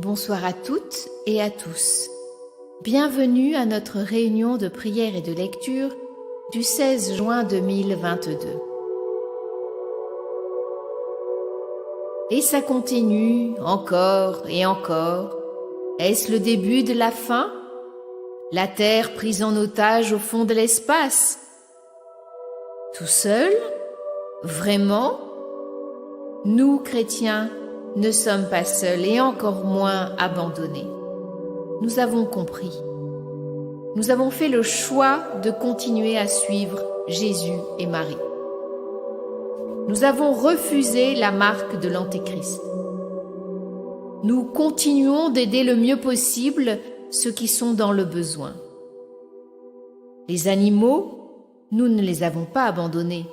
Bonsoir à toutes et à tous. Bienvenue à notre réunion de prière et de lecture du 16 juin 2022. Et ça continue encore et encore. Est-ce le début de la fin? La Terre prise en otage au fond de l'espace? Tout seul? Vraiment? Nous, chrétiens, ne sommes pas seuls et encore moins abandonnés. Nous avons compris. Nous avons fait le choix de continuer à suivre Jésus et Marie. Nous avons refusé la marque de l'Antéchrist. Nous continuons d'aider le mieux possible ceux qui sont dans le besoin. Les animaux, nous ne les avons pas abandonnés,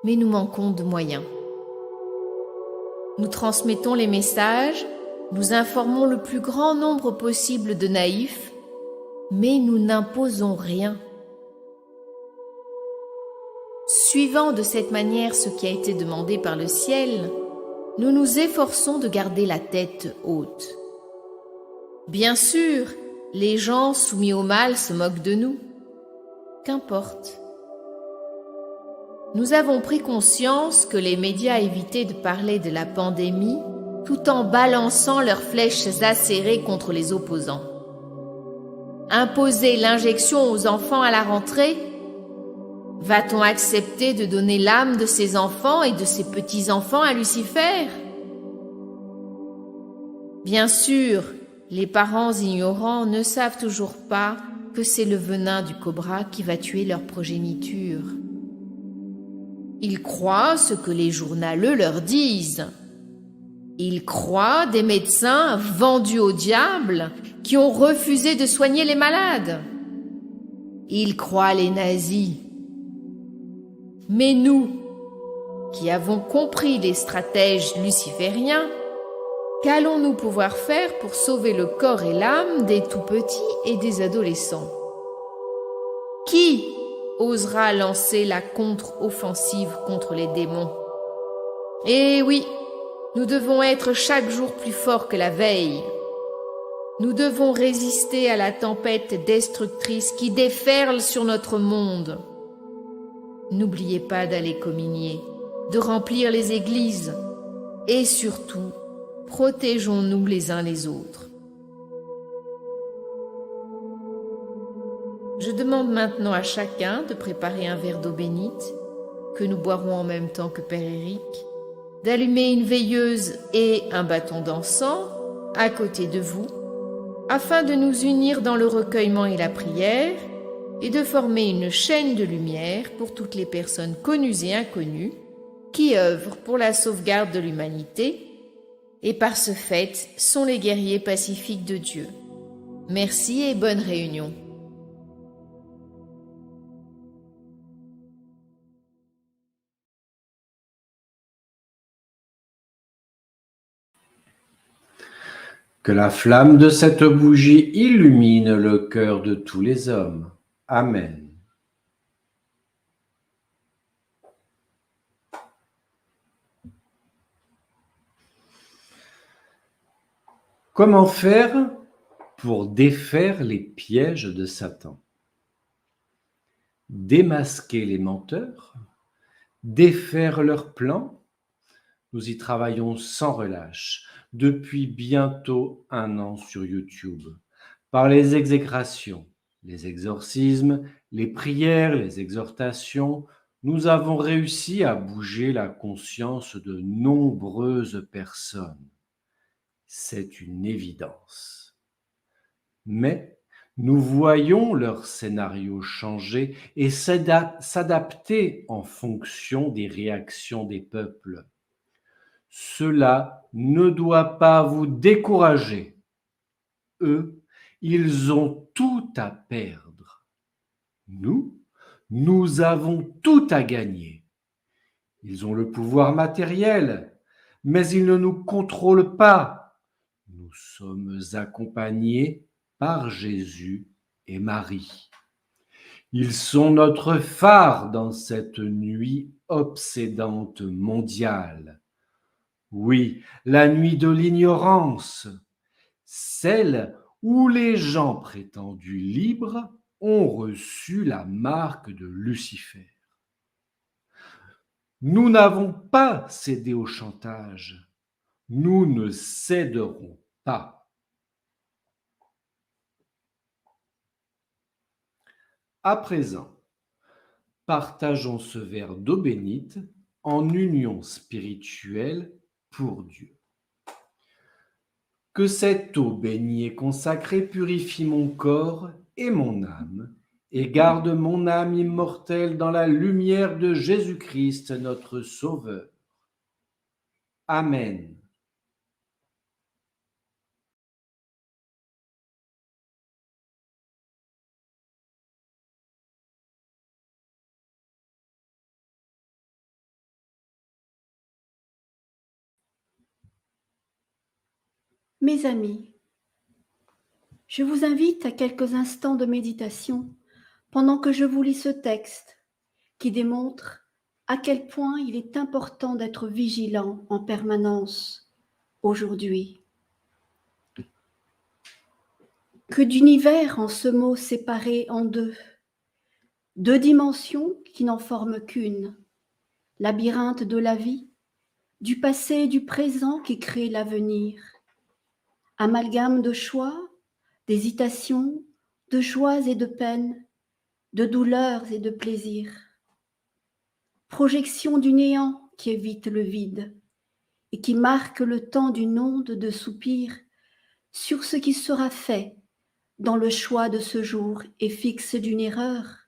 mais nous manquons de moyens. Nous transmettons les messages, nous informons le plus grand nombre possible de naïfs, mais nous n'imposons rien. Suivant de cette manière ce qui a été demandé par le ciel, nous nous efforçons de garder la tête haute. Bien sûr, les gens soumis au mal se moquent de nous. Qu'importe. Nous avons pris conscience que les médias évitaient de parler de la pandémie tout en balançant leurs flèches acérées contre les opposants. Imposer l'injection aux enfants à la rentrée? Va-t-on accepter de donner l'âme de ses enfants et de ses petits-enfants à Lucifer? Bien sûr, les parents ignorants ne savent toujours pas que c'est le venin du cobra qui va tuer leur progéniture. Ils croient ce que les journaleux leur disent. Ils croient des médecins vendus au diable qui ont refusé de soigner les malades. Ils croient les nazis. Mais nous, qui avons compris les stratèges lucifériens, qu'allons-nous pouvoir faire pour sauver le corps et l'âme des tout-petits et des adolescents? Qui osera lancer la contre-offensive contre les démons? Eh oui, nous devons être chaque jour plus forts que la veille. Nous devons résister à la tempête destructrice qui déferle sur notre monde. N'oubliez pas d'aller communier, de remplir les églises et surtout, protégeons-nous les uns les autres. Je demande maintenant à chacun de préparer un verre d'eau bénite que nous boirons en même temps que Père Éric, d'allumer une veilleuse et un bâton d'encens à côté de vous, afin de nous unir dans le recueillement et la prière et de former une chaîne de lumière pour toutes les personnes connues et inconnues qui œuvrent pour la sauvegarde de l'humanité et par ce fait sont les guerriers pacifiques de Dieu. Merci et bonne réunion. Que la flamme de cette bougie illumine le cœur de tous les hommes. Amen. Comment faire pour défaire les pièges de Satan? Démasquer les menteurs? Défaire leurs plans? Nous y travaillons sans relâche depuis bientôt 1 an sur YouTube, par les exécrations, les exorcismes, les prières, les exhortations. Nous avons réussi à bouger la conscience de nombreuses personnes. C'est une évidence. Mais nous voyons leur scénario changer et s'adapter en fonction des réactions des peuples. Cela ne doit pas vous décourager. Eux, ils ont tout à perdre. Nous avons tout à gagner. Ils ont le pouvoir matériel, mais ils ne nous contrôlent pas. Nous sommes accompagnés par Jésus et Marie. Ils sont notre phare dans cette nuit obsédante mondiale. Oui, la nuit de l'ignorance. celle où les gens prétendus libres ont reçu la marque de Lucifer. Nous n'avons pas cédé au chantage. Nous ne céderons pas. À présent, partageons ce verre d'eau bénite en union spirituelle pour Dieu. Que cette eau bénie et consacrée purifie mon corps et mon âme, et garde mon âme immortelle dans la lumière de Jésus-Christ, notre Sauveur. Amen. Mes amis, je vous invite à quelques instants de méditation pendant que je vous lis ce texte qui démontre à quel point il est important d'être vigilant en permanence aujourd'hui. Que d'univers en ce mot séparé en deux dimensions qui n'en forment qu'une, labyrinthe de la vie, du passé et du présent qui crée l'avenir, amalgame de choix, d'hésitations, de joies et de peines, de douleurs et de plaisirs, projection du néant qui évite le vide et qui marque le temps d'une onde de soupirs sur ce qui sera fait dans le choix de ce jour et fixe d'une erreur,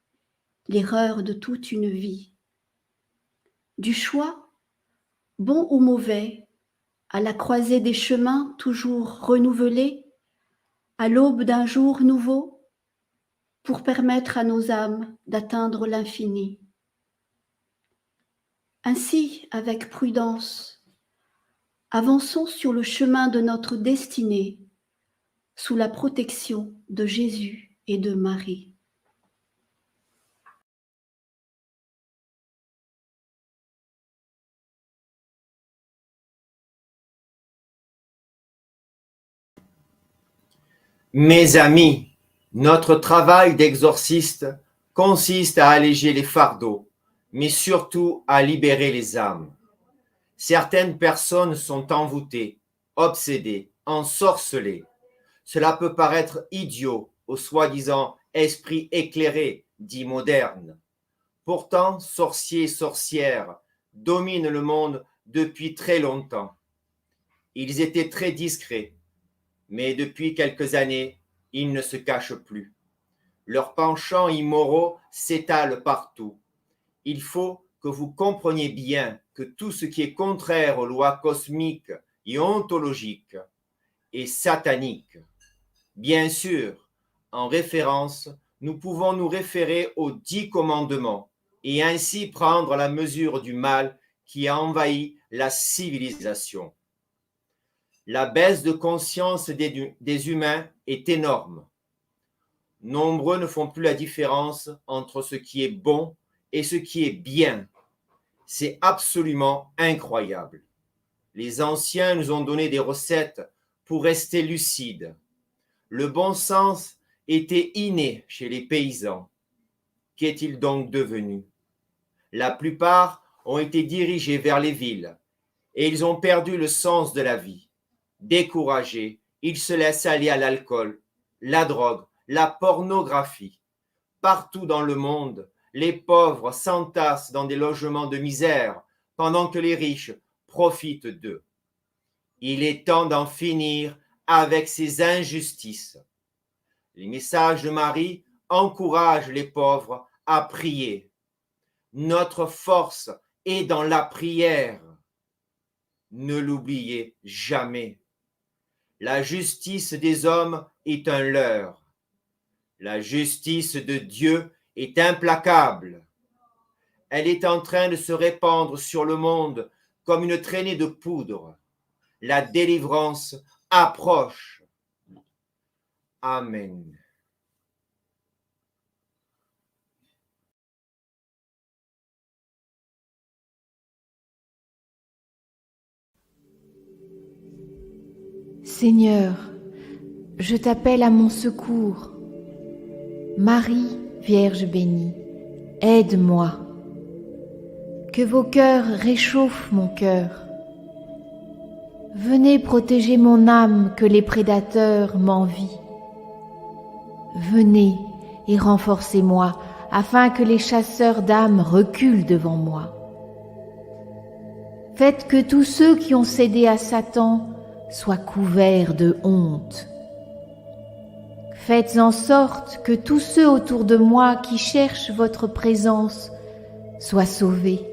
l'erreur de toute une vie. Du choix, bon ou mauvais, à la croisée des chemins toujours renouvelés, à l'aube d'un jour nouveau, pour permettre à nos âmes d'atteindre l'infini. Ainsi, avec prudence, avançons sur le chemin de notre destinée, sous la protection de Jésus et de Marie. Mes amis, notre travail d'exorciste consiste à alléger les fardeaux, mais surtout à libérer les âmes. Certaines personnes sont envoûtées, obsédées, ensorcelées. Cela peut paraître idiot au soi-disant esprit éclairé, dit moderne. Pourtant, sorciers et sorcières dominent le monde depuis très longtemps. Ils étaient très discrets, mais depuis quelques années, ils ne se cachent plus. Leurs penchants immoraux s'étalent partout. Il faut que vous compreniez bien que tout ce qui est contraire aux lois cosmiques et ontologiques est satanique. Bien sûr, en référence, nous pouvons nous référer aux 10 commandements et ainsi prendre la mesure du mal qui a envahi la civilisation. La baisse de conscience des humains est énorme. Nombreux ne font plus la différence entre ce qui est bon et ce qui est bien. C'est absolument incroyable. Les anciens nous ont donné des recettes pour rester lucides. Le bon sens était inné chez les paysans. Qu'est-il donc devenu? La plupart ont été dirigés vers les villes et ils ont perdu le sens de la vie. Découragés, ils se laissent aller à l'alcool, la drogue, la pornographie. Partout dans le monde, les pauvres s'entassent dans des logements de misère pendant que les riches profitent d'eux. Il est temps d'en finir avec ces injustices. Les messages de Marie encouragent les pauvres à prier. Notre force est dans la prière. Ne l'oubliez jamais. La justice des hommes est un leurre. La justice de Dieu est implacable. Elle est en train de se répandre sur le monde comme une traînée de poudre. La délivrance approche. Amen. Seigneur, je t'appelle à mon secours. Marie, Vierge bénie, aide-moi. Que vos cœurs réchauffent mon cœur. Venez protéger mon âme que les prédateurs m'envient. Venez et renforcez-moi afin que les chasseurs d'âmes reculent devant moi. Faites que tous ceux qui ont cédé à Satan soient couverts de honte. Faites en sorte que tous ceux autour de moi qui cherchent votre présence soient sauvés.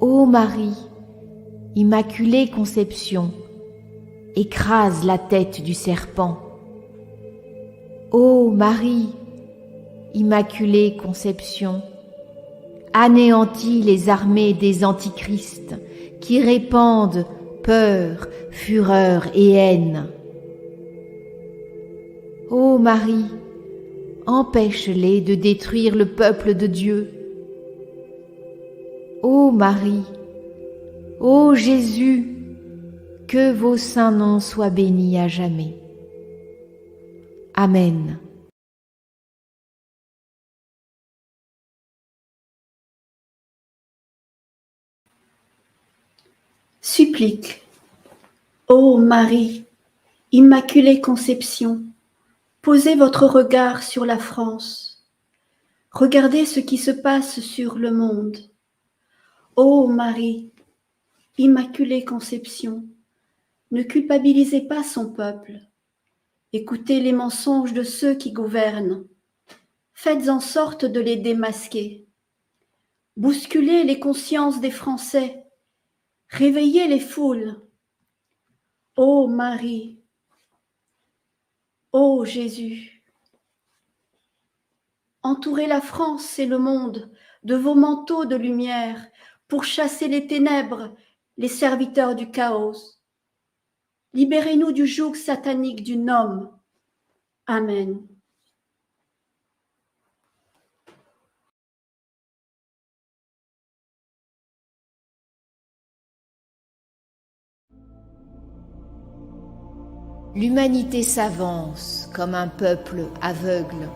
Ô Marie, Immaculée Conception, écrase la tête du serpent. Ô Marie, Immaculée Conception, anéantis les armées des antichrists qui répandent peur, fureur et haine. Ô Marie, empêche-les de détruire le peuple de Dieu. Ô Marie, ô Jésus, que vos saints noms soient bénis à jamais. Amen. Supplique. Ô Marie, Immaculée Conception, posez votre regard sur la France. Regardez ce qui se passe sur le monde. Ô Marie, Immaculée Conception, ne culpabilisez pas son peuple. Écoutez les mensonges de ceux qui gouvernent. Faites en sorte de les démasquer. Bousculez les consciences des Français. Réveillez les foules. Ô Marie, ô Jésus, entourez la France et le monde de vos manteaux de lumière pour chasser les ténèbres, les serviteurs du chaos. Libérez-nous du joug satanique du homme. Amen. L'humanité s'avance comme un peuple aveugle,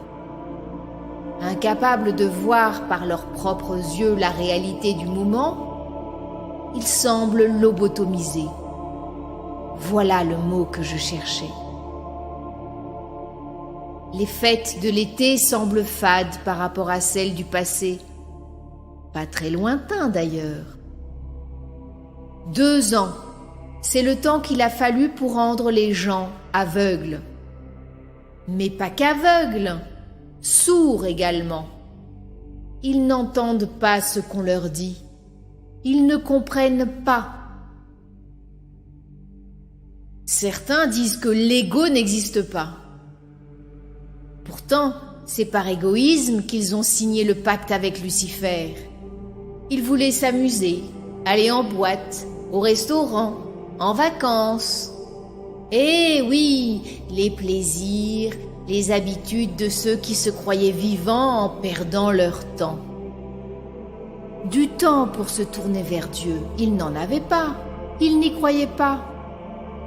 incapable de voir par leurs propres yeux la réalité du moment. Ils semblent lobotomisés. Voilà le mot que je cherchais. Les fêtes de l'été semblent fades par rapport à celles du passé, pas très lointain d'ailleurs. 2 ans, c'est le temps qu'il a fallu pour rendre les gens aveugles. Mais pas qu'aveugles, sourds également. Ils n'entendent pas ce qu'on leur dit. Ils ne comprennent pas. Certains disent que l'ego n'existe pas. Pourtant, c'est par égoïsme qu'ils ont signé le pacte avec Lucifer. Ils voulaient s'amuser, aller en boîte, au restaurant, en vacances. Eh oui, les plaisirs, les habitudes de ceux qui se croyaient vivants en perdant leur temps. Du temps pour se tourner vers Dieu, ils n'en avaient pas, ils n'y croyaient pas.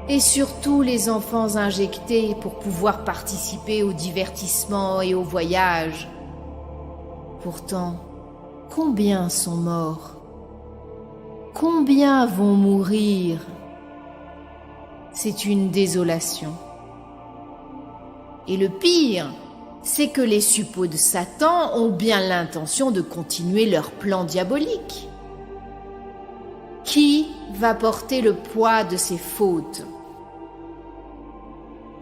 Et surtout les enfants injectés pour pouvoir participer au divertissement et au voyage. Pourtant, combien sont morts? Combien vont mourir? C'est une désolation. Et le pire, c'est que les suppôts de Satan ont bien l'intention de continuer leur plan diabolique. Qui va porter le poids de ces fautes?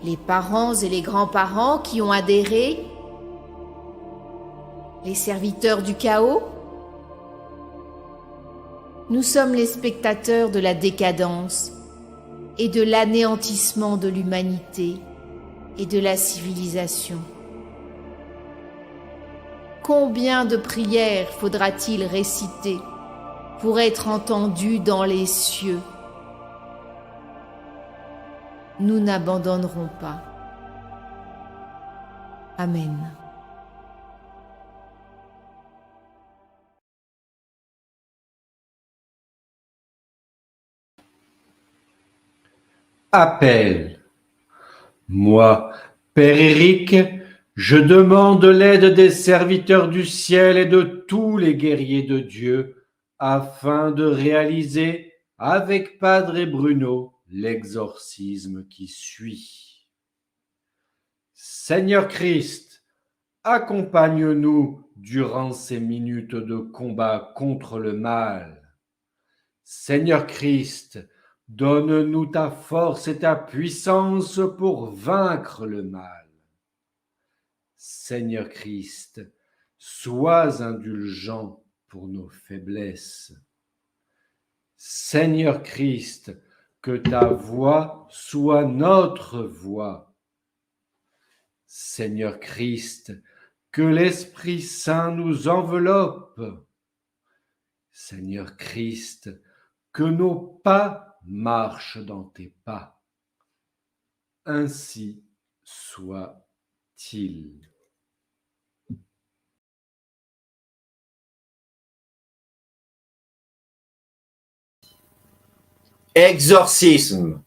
Les parents et les grands-parents qui ont adhéré? Les serviteurs du chaos? Nous sommes les spectateurs de la décadence et de l'anéantissement de l'humanité et de la civilisation. Combien de prières faudra-t-il réciter pour être entendu dans les cieux? Nous n'abandonnerons pas. Amen. Appel Moi, Père Éric, je demande l'aide des serviteurs du ciel et de tous les guerriers de Dieu afin de réaliser avec Padre Bruno l'exorcisme qui suit. Seigneur Christ, accompagne-nous durant ces minutes de combat contre le mal. Seigneur Christ, donne-nous ta force et ta puissance pour vaincre le mal. Seigneur Christ, sois indulgent pour nos faiblesses. Seigneur Christ, que ta voix soit notre voix. Seigneur Christ, que l'Esprit Saint nous enveloppe. Seigneur Christ, que nos pas marchent dans tes pas. Ainsi soit-il. Exorcisme.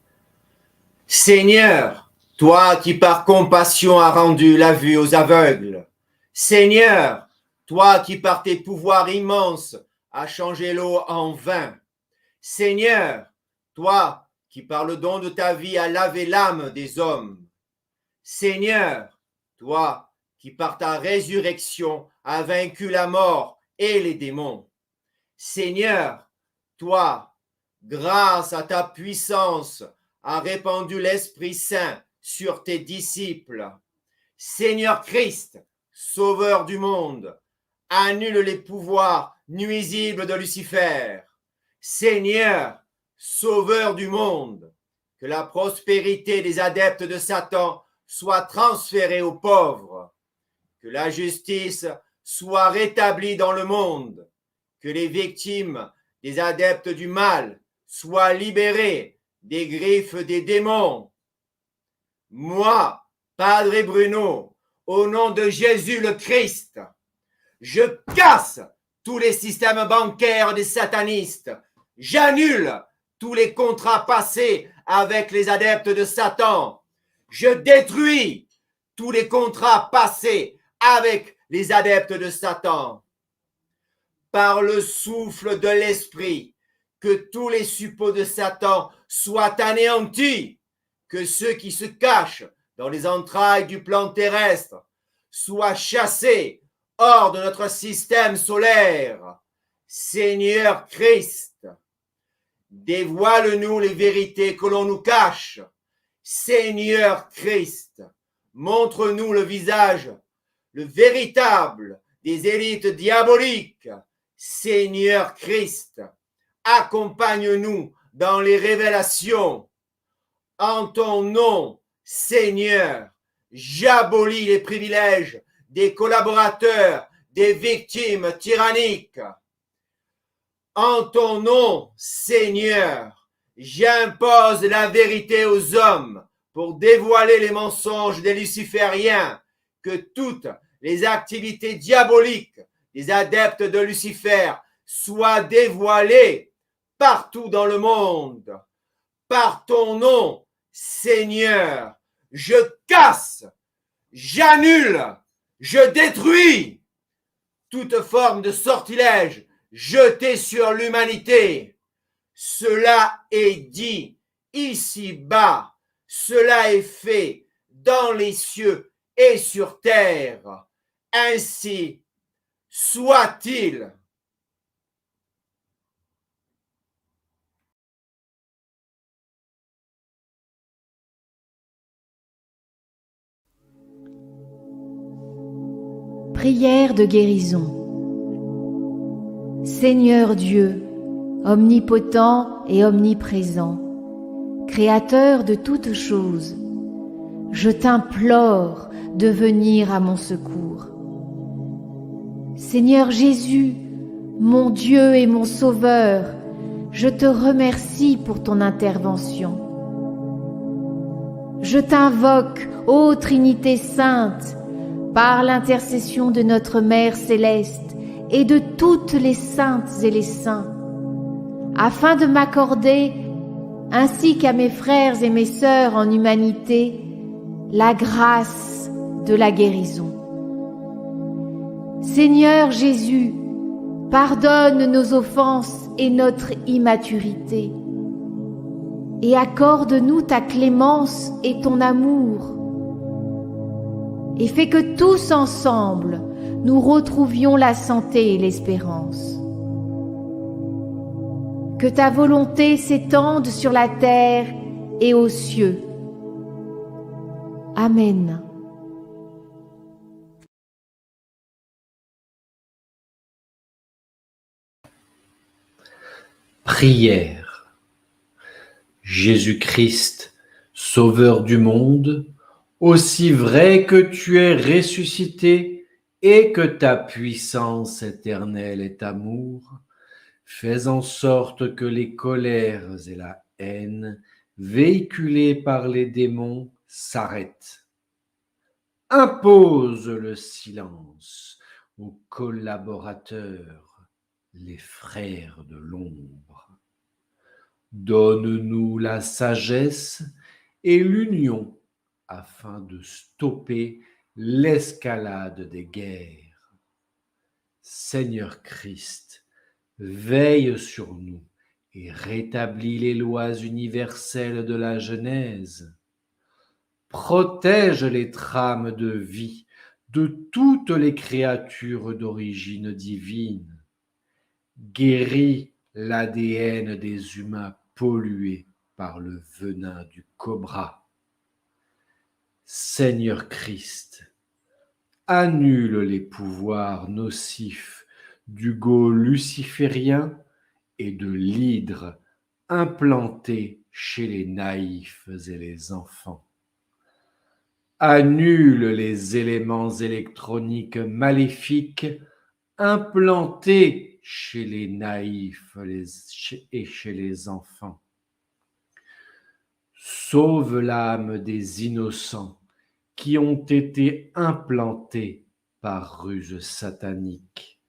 Seigneur, toi qui par compassion as rendu la vue aux aveugles. Seigneur, toi qui par tes pouvoirs immenses as changé l'eau en vin. Seigneur, toi qui par le don de ta vie as lavé l'âme des hommes. Seigneur, toi qui par ta résurrection as vaincu la mort et les démons. Seigneur, toi, grâce à ta puissance, as répandu l'Esprit Saint sur tes disciples. Seigneur Christ, Sauveur du monde, annule les pouvoirs nuisibles de Lucifer. Seigneur, Sauveur du monde, que la prospérité des adeptes de Satan soit transférée aux pauvres, que la justice soit rétablie dans le monde, que les victimes des adeptes du mal soient libérées des griffes des démons. Moi, Padre Bruno, au nom de Jésus le Christ, je casse tous les systèmes bancaires des satanistes. J'annule tous les contrats passés avec les adeptes de Satan. Je détruis tous les contrats passés avec les adeptes de Satan. Par le souffle de l'esprit, que tous les suppôts de Satan soient anéantis, que ceux qui se cachent dans les entrailles du plan terrestre soient chassés hors de notre système solaire. Seigneur Christ, dévoile-nous les vérités que l'on nous cache. Seigneur Christ, montre-nous le visage, le véritable des élites diaboliques. Seigneur Christ, accompagne-nous dans les révélations. En ton nom, Seigneur, j'abolis les privilèges des collaborateurs, des victimes tyranniques. En ton nom, Seigneur, j'impose la vérité aux hommes pour dévoiler les mensonges des lucifériens, que toutes les activités diaboliques des adeptes de Lucifer soient dévoilées partout dans le monde. Par ton nom, Seigneur, je casse, j'annule, je détruis toute forme de sortilège jeté sur l'humanité. Cela est dit ici-bas, cela est fait dans les cieux et sur terre. Ainsi soit-il. Prière de guérison. Seigneur Dieu, omnipotent et omniprésent, Créateur de toutes choses, je t'implore de venir à mon secours. Seigneur Jésus, mon Dieu et mon Sauveur, je te remercie pour ton intervention. Je t'invoque, ô Trinité Sainte, par l'intercession de notre Mère Céleste et de toutes les saintes et les saints, afin de m'accorder, ainsi qu'à mes frères et mes sœurs en humanité, la grâce de la guérison. Seigneur Jésus, pardonne nos offenses et notre immaturité, et accorde-nous ta clémence et ton amour, et fais que tous ensemble nous retrouvions la santé et l'espérance. Que ta volonté s'étende sur la terre et aux cieux. Amen. Prière. Jésus-Christ, Sauveur du monde, aussi vrai que tu es ressuscité et que ta puissance éternelle est amour, fais en sorte que les colères et la haine véhiculées par les démons s'arrêtent. Impose le silence aux collaborateurs, les frères de l'ombre. Donne-nous la sagesse et l'union afin de stopper l'escalade des guerres. Seigneur Christ, veille sur nous et rétablis les lois universelles de la Genèse. Protège les trames de vie de toutes les créatures d'origine divine. Guéris l'ADN des humains pollués par le venin du cobra. Seigneur Christ, annule les pouvoirs nocifs du go luciférien et de l'hydre implanté chez les naïfs et les enfants. Annule les éléments électroniques maléfiques implantés chez les naïfs et chez les enfants. Sauve l'âme des innocents qui ont été implantés par ruse satanique.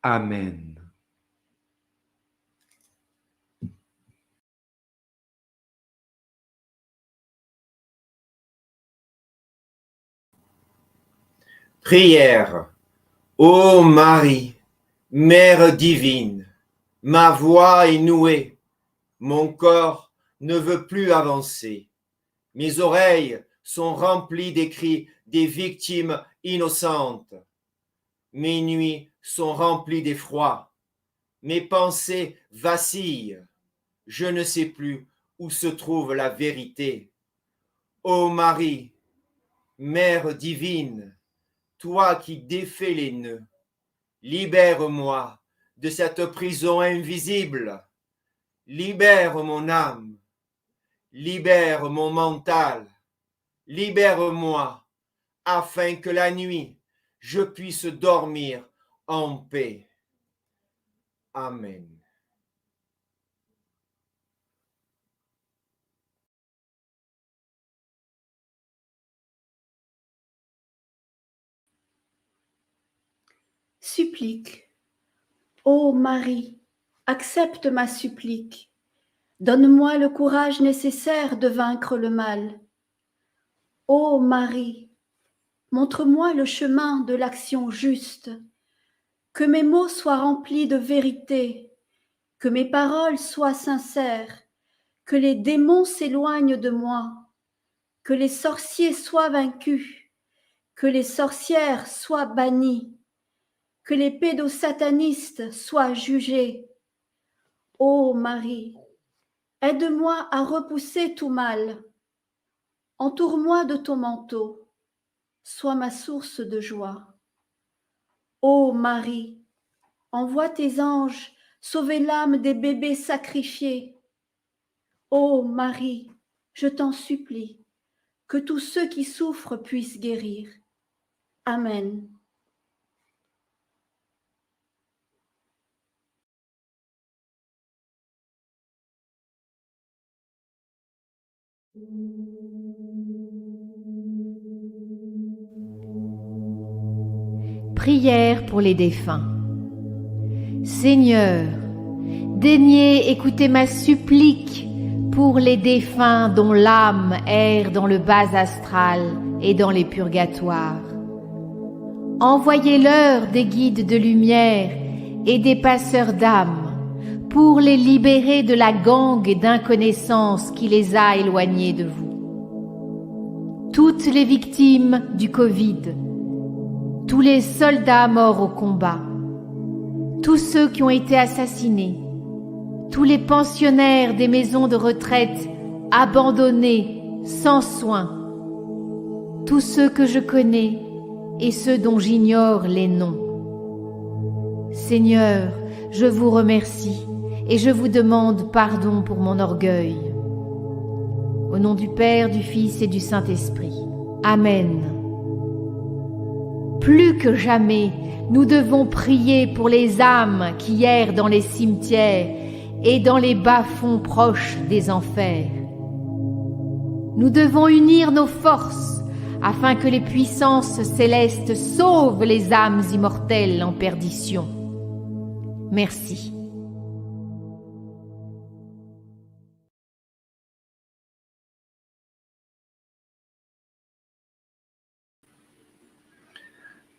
Amen. Prière. Ô Marie, Mère divine, ma voix est nouée, mon corps ne veut plus avancer, mes oreilles sont remplies des cris des victimes innocentes, mes nuits sont remplies d'effroi, mes pensées vacillent, je ne sais plus où se trouve la vérité. Ô Marie, Mère divine, toi qui défais les nœuds, libère-moi de cette prison invisible, libère mon âme, libère mon mental, libère-moi afin que la nuit je puisse dormir en paix. Amen. Supplique. Ô Marie, accepte ma supplique. Donne-moi le courage nécessaire de vaincre le mal. Ô Marie, montre-moi le chemin de l'action juste. Que mes mots soient remplis de vérité, que mes paroles soient sincères, que les démons s'éloignent de moi, que les sorciers soient vaincus, que les sorcières soient bannies, que les pédosatanistes soient jugés. Ô Marie, aide-moi à repousser tout mal. Entoure-moi de ton manteau, sois ma source de joie. Ô Marie, envoie tes anges sauver l'âme des bébés sacrifiés. Ô Marie, je t'en supplie, que tous ceux qui souffrent puissent guérir. Amen. Prière pour les défunts. Seigneur, daignez écouter ma supplique pour les défunts dont l'âme erre dans le bas astral et dans les purgatoires. Envoyez-leur des guides de lumière et des passeurs d'âmes pour les libérer de la gangue d'inconnaissance qui les a éloignés de vous. Toutes les victimes du Covid, tous les soldats morts au combat, tous ceux qui ont été assassinés, tous les pensionnaires des maisons de retraite abandonnés, sans soins, tous ceux que je connais et ceux dont j'ignore les noms. Seigneur, je vous remercie et je vous demande pardon pour mon orgueil. Au nom du Père, du Fils et du Saint-Esprit. Amen. Plus que jamais, nous devons prier pour les âmes qui errent dans les cimetières et dans les bas-fonds proches des enfers. Nous devons unir nos forces afin que les puissances célestes sauvent les âmes immortelles en perdition. Merci.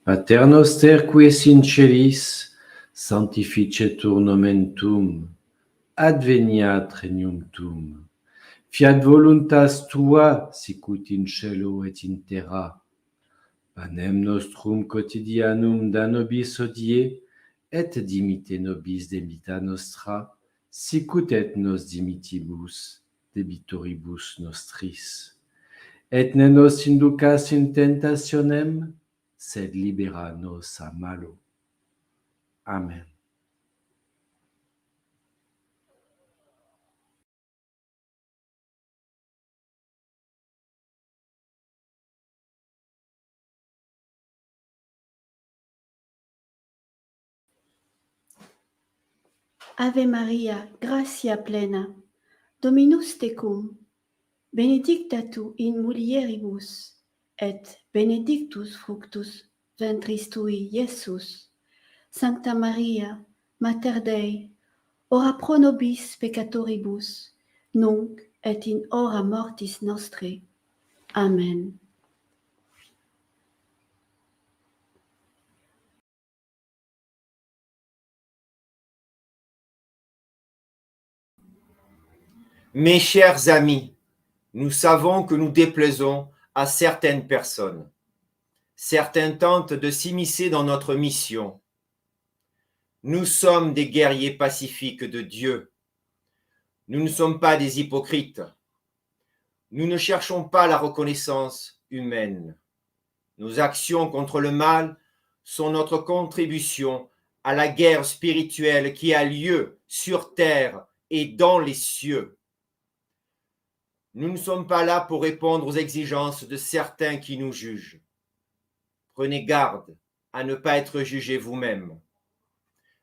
Pater noster qui es in celis, sanctificetur nomen tuum, adveniat regnum tuum. Fiat voluntas tua, sicut in cielo et in terra. Panem nostrum quotidianum da nobis hodie, et dimitte nobis debita nostra, sicut et nos dimitibus debitoribus nostris. Et ne nos inducas in tentationem, sed libera nos a malo. Amen. Ave Maria, gratia plena, Dominus tecum, benedicta tu in mulieribus, et benedictus fructus ventris tui, Iesus. Sancta Maria, Mater Dei, ora pro nobis peccatoribus, nunc et in hora mortis nostre. Amen. Mes chers amis, nous savons que nous déplaisons à certaines personnes. Certains tentent de s'immiscer dans notre mission. Nous sommes des guerriers pacifiques de Dieu. Nous ne sommes pas des hypocrites. Nous ne cherchons pas la reconnaissance humaine. Nos actions contre le mal sont notre contribution à la guerre spirituelle qui a lieu sur terre et dans les cieux. Nous ne sommes pas là pour répondre aux exigences de certains qui nous jugent. Prenez garde à ne pas être jugé vous-même.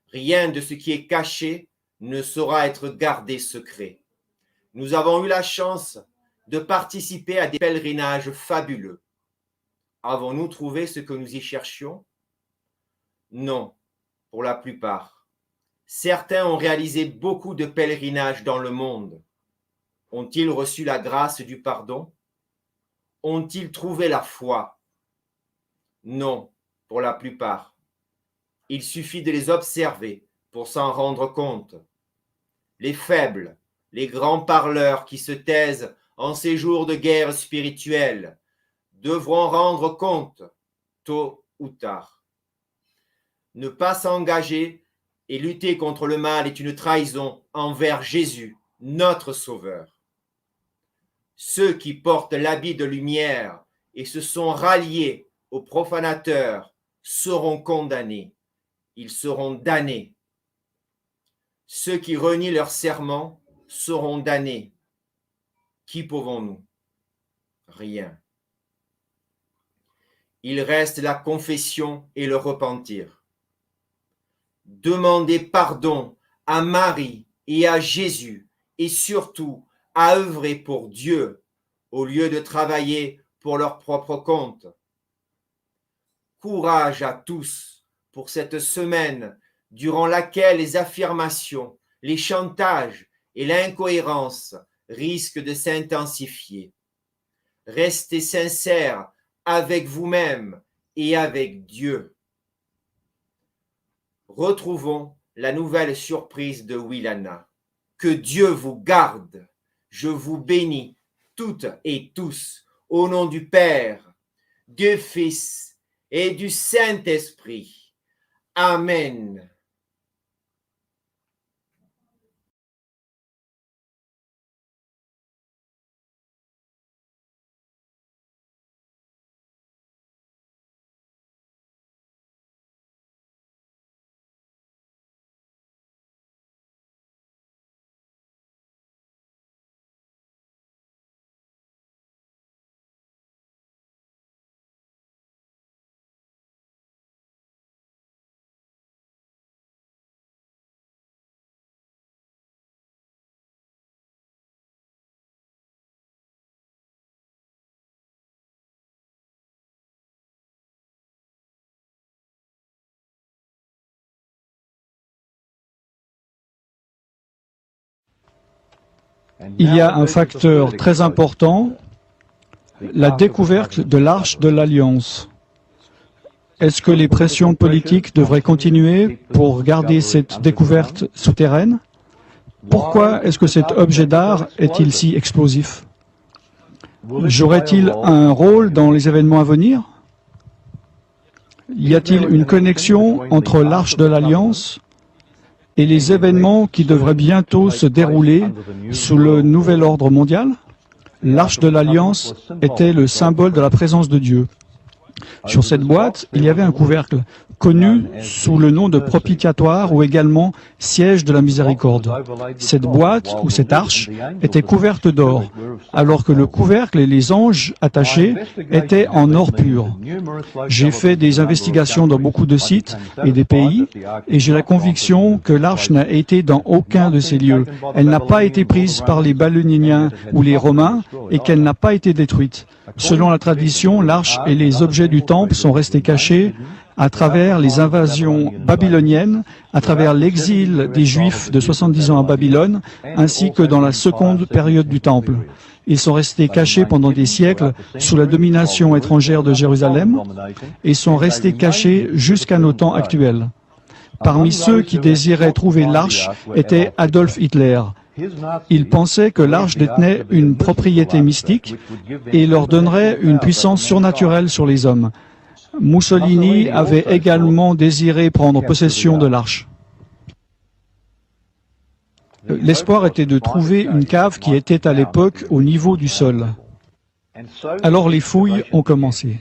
Rien de ce qui est caché ne saura être gardé secret. Nous avons eu la chance de participer à des pèlerinages fabuleux. Avons-nous trouvé ce que nous y cherchions? Non, pour la plupart. Certains ont réalisé beaucoup de pèlerinages dans le monde. Ont-ils reçu la grâce du pardon? Ont-ils trouvé la foi? Non, pour la plupart. Il suffit de les observer pour s'en rendre compte. Les faibles, les grands parleurs qui se taisent en ces jours de guerre spirituelle devront rendre compte, tôt ou tard. Ne pas s'engager et lutter contre le mal est une trahison envers Jésus, notre Sauveur. Ceux qui portent l'habit de lumière et se sont ralliés aux profanateurs seront condamnés. Ils seront damnés. Ceux qui renient leurs serments seront damnés. Qui pouvons-nous? Rien. Il reste la confession et le repentir. Demandez pardon à Marie et à Jésus et surtout à œuvrer pour Dieu au lieu de travailler pour leur propre compte. Courage à tous pour cette semaine durant laquelle les affirmations, les chantages et l'incohérence risque de s'intensifier. Restez sincères avec vous-même et avec Dieu. Retrouvons la nouvelle surprise de Wilana. Que Dieu vous garde. Je vous bénis toutes et tous au nom du Père, du Fils et du Saint-Esprit. Amen. Il y a un facteur très important, la découverte de l'Arche de l'Alliance. Est-ce que les pressions politiques devraient continuer pour garder cette découverte souterraine? Pourquoi est-ce que cet objet d'art est-il si explosif? Jouerait-il un rôle dans les événements à venir? Y a-t-il une connexion entre l'Arche de l'Alliance et les événements qui devraient bientôt se dérouler sous le nouvel ordre mondial? L'Arche de l'Alliance était le symbole de la présence de Dieu. Sur cette boîte, il y avait un couvercle, connu sous le nom de propitiatoire ou également siège de la miséricorde. Cette boîte ou cette arche était couverte d'or, alors que le couvercle et les anges attachés étaient en or pur. J'ai fait des investigations dans beaucoup de sites et des pays, et j'ai la conviction que l'arche n'a été dans aucun de ces lieux. Elle n'a pas été prise par les Babyloniens ou les Romains, et qu'elle n'a pas été détruite. Selon la tradition, l'arche et les objets du temple sont restés cachés à travers les invasions babyloniennes, à travers l'exil des Juifs de 70 ans à Babylone, ainsi que dans la seconde période du temple. Ils sont restés cachés pendant des siècles sous la domination étrangère de Jérusalem et sont restés cachés jusqu'à nos temps actuels. Parmi ceux qui désiraient trouver l'arche était Adolf Hitler. Il pensait que l'arche détenait une propriété mystique et leur donnerait une puissance surnaturelle sur les hommes. Mussolini avait également désiré prendre possession de l'arche. L'espoir était de trouver une cave qui était à l'époque au niveau du sol. Alors les fouilles ont commencé.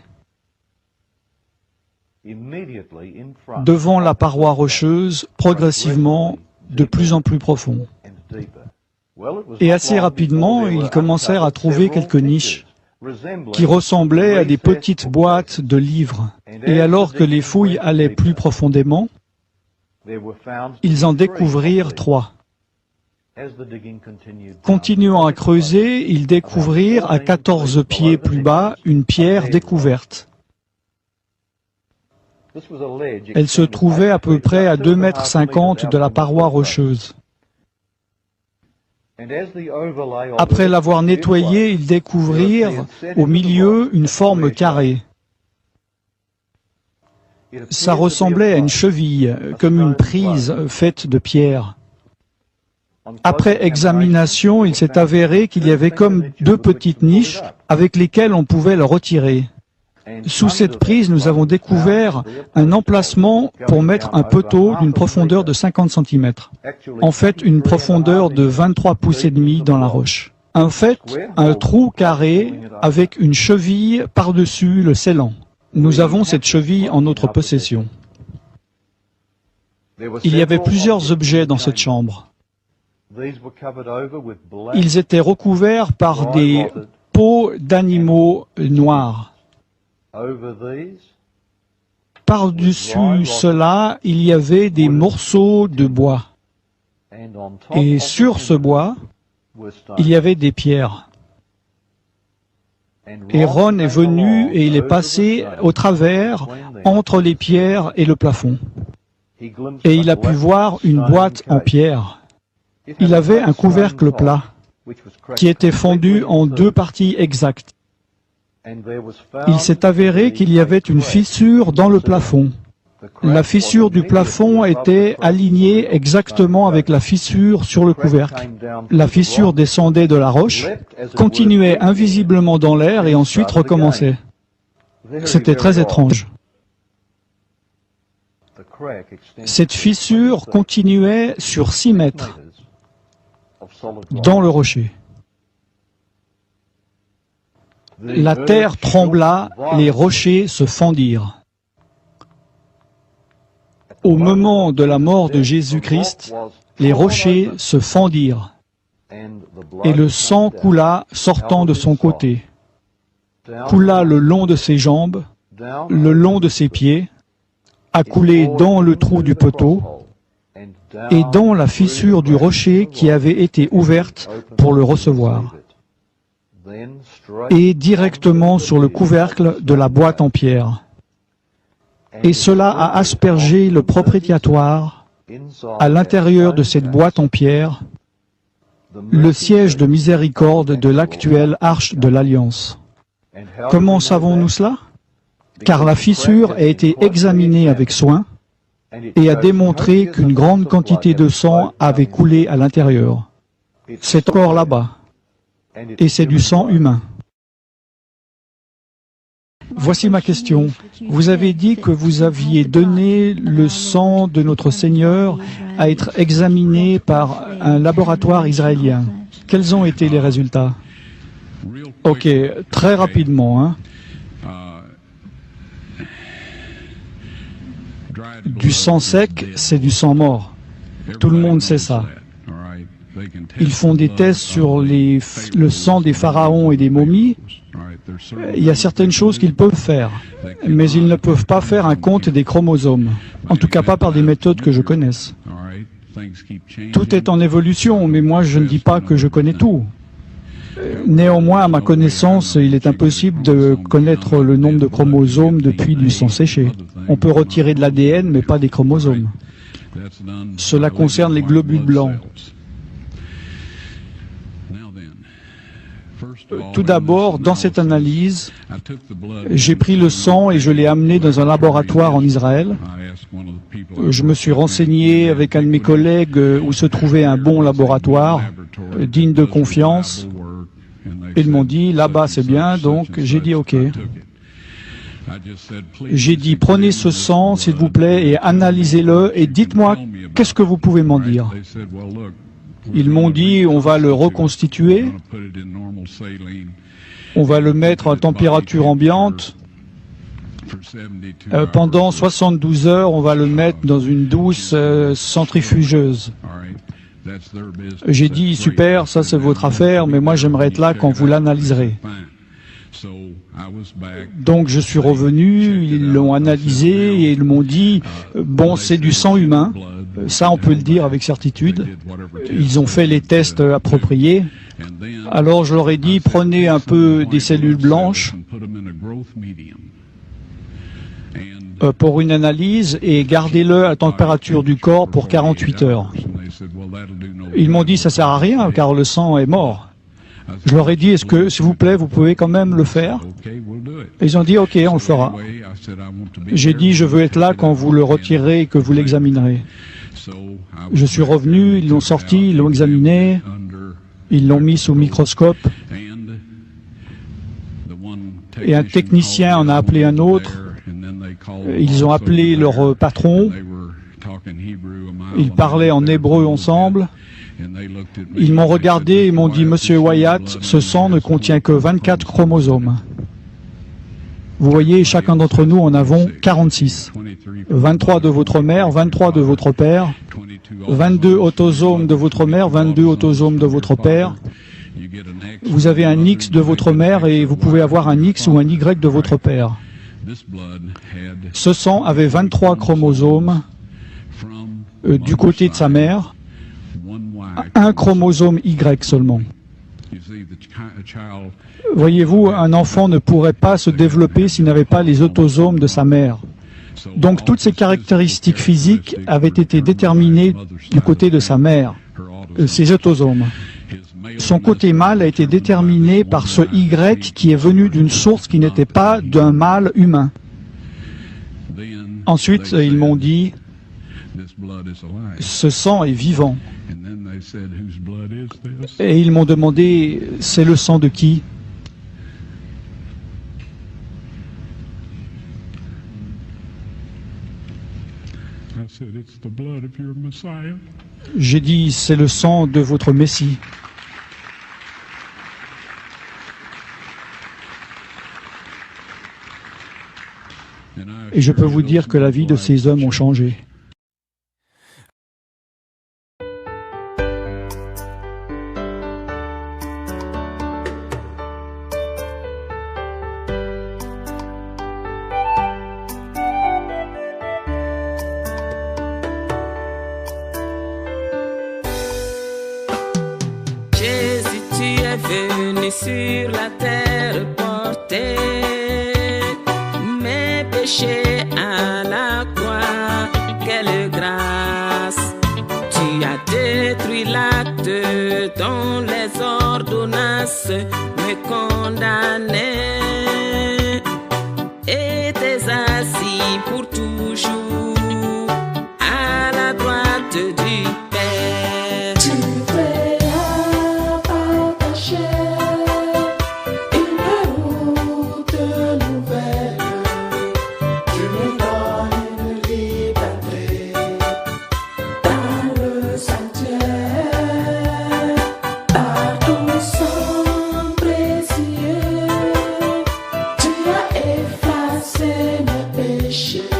Devant la paroi rocheuse, progressivement, de plus en plus profond. Et assez rapidement, ils commencèrent à trouver quelques niches qui ressemblaient à des petites boîtes de livres. Et alors que les fouilles allaient plus profondément, ils en découvrirent 3. Continuant à creuser, ils découvrirent à 14 pieds plus bas une pierre découverte. Elle se trouvait à peu près à 2,50 m de la paroi rocheuse. Après l'avoir nettoyée, ils découvrirent au milieu une forme carrée. Ça ressemblait à une cheville, comme une prise faite de pierre. Après examination, il s'est avéré qu'il y avait comme 2 petites niches avec lesquelles on pouvait le retirer. Sous cette prise, nous avons découvert un emplacement pour mettre un poteau d'une profondeur de 50 cm. En fait, une profondeur de 23 pouces et demi dans la roche. En fait, un trou carré avec une cheville par-dessus le scellant. Nous avons cette cheville en notre possession. Il y avait plusieurs objets dans cette chambre. Ils étaient recouverts par des peaux d'animaux noirs. Par-dessus cela, il y avait des morceaux de bois. Et sur ce bois, il y avait des pierres. Et Ron est venu et il est passé au travers entre les pierres et le plafond. Et il a pu voir une boîte en pierre. Il avait un couvercle plat. qui était fondu en deux parties exactes. Il s'est avéré qu'il y avait une fissure dans le plafond. La fissure du plafond était alignée exactement avec la fissure sur le couvercle. La fissure descendait de la roche, continuait invisiblement dans l'air et ensuite recommençait. C'était très étrange. Cette fissure continuait sur 6 mètres dans le rocher. La terre trembla, les rochers se fendirent. Au moment de la mort de Jésus-Christ, les rochers se fendirent et le sang coula sortant de son côté, coula le long de ses jambes, le long de ses pieds, a coulé dans le trou du poteau et dans la fissure du rocher qui avait été ouverte pour le recevoir, et directement sur le couvercle de la boîte en pierre. Et cela a aspergé le propitiatoire à l'intérieur de cette boîte en pierre, le siège de miséricorde de l'actuelle arche de l'Alliance. Comment savons-nous cela? Car la fissure a été examinée avec soin et a démontré qu'une grande quantité de sang avait coulé à l'intérieur. C'est encore là-bas, et c'est du sang humain. Voici ma question. Vous avez dit que vous aviez donné le sang de notre Seigneur à être examiné par un laboratoire israélien. Quels ont été les résultats? Ok, très rapidement. Hein. Du sang sec, c'est du sang mort. Tout le monde sait ça. Ils font des tests sur le sang des pharaons et des momies. Il y a certaines choses qu'ils peuvent faire, mais ils ne peuvent pas faire un compte des chromosomes. En tout cas pas par des méthodes que je connaisse. Tout est en évolution, mais moi je ne dis pas que je connais tout. Néanmoins, à ma connaissance, il est impossible de connaître le nombre de chromosomes depuis du sang séché. On peut retirer de l'ADN, mais pas des chromosomes. Cela concerne les globules blancs. Tout d'abord, dans cette analyse, j'ai pris le sang et je l'ai amené dans un laboratoire en Israël. Je me suis renseigné avec un de mes collègues où se trouvait un bon laboratoire, digne de confiance. Ils m'ont dit, là-bas c'est bien, donc j'ai dit ok. J'ai dit, prenez ce sang, s'il vous plaît, et analysez-le, et dites-moi, qu'est-ce que vous pouvez m'en dire? Ils m'ont dit, on va le reconstituer, on va le mettre à température ambiante, pendant 72 heures, on va le mettre dans une douce centrifugeuse. J'ai dit, super, ça c'est votre affaire, mais moi j'aimerais être là quand vous l'analyserez. Donc je suis revenu, ils l'ont analysé et ils m'ont dit, bon c'est du sang humain, ça on peut le dire avec certitude, ils ont fait les tests appropriés. Alors je leur ai dit, prenez un peu des cellules blanches pour une analyse et gardez-le à température du corps pour 48 heures. Ils m'ont dit, ça sert à rien car le sang est mort. Je leur ai dit, est-ce que, s'il vous plaît, vous pouvez quand même le faire? Et ils ont dit, ok, on le fera. J'ai dit, je veux être là quand vous le retirerez et que vous l'examinerez. Je suis revenu, ils l'ont sorti, ils l'ont examiné, ils l'ont mis sous microscope. Et un technicien en a appelé un autre. Ils ont appelé leur patron. Ils parlaient en hébreu ensemble. Ils m'ont regardé et m'ont dit, Monsieur Wyatt, ce sang ne contient que 24 chromosomes. Vous voyez, chacun d'entre nous en avons 46. 23 de votre mère, 23 de votre père, 22 autosomes de votre mère, 22 autosomes de votre père. Vous avez un X de votre mère et vous pouvez avoir un X ou un Y de votre père. Ce sang avait 23 chromosomes du côté de sa mère, un chromosome Y seulement. Voyez-vous, un enfant ne pourrait pas se développer s'il n'avait pas les autosomes de sa mère. Donc toutes ces caractéristiques physiques avaient été déterminées du côté de sa mère, ses autosomes. Son côté mâle a été déterminé par ce Y qui est venu d'une source qui n'était pas d'un mâle humain. Ensuite, ils m'ont dit, ce sang est vivant. Et ils m'ont demandé, c'est le sang de qui? J'ai dit, c'est le sang de votre Messie. Et je peux vous dire que la vie de ces hommes ont changé. Jésus, tu es venu sur la terre porter mes péchés à la croix. Quelle grâce! Tu as détruit l'acte dont les ordonnances me condamnaient. Et t'es assis pour toujours à la droite du Père. Tu verras par ta chair une route nouvelle. Tu me donnes une liberté dans le sanctuaire. Par ton sang précieux, tu as effacé mes péchés.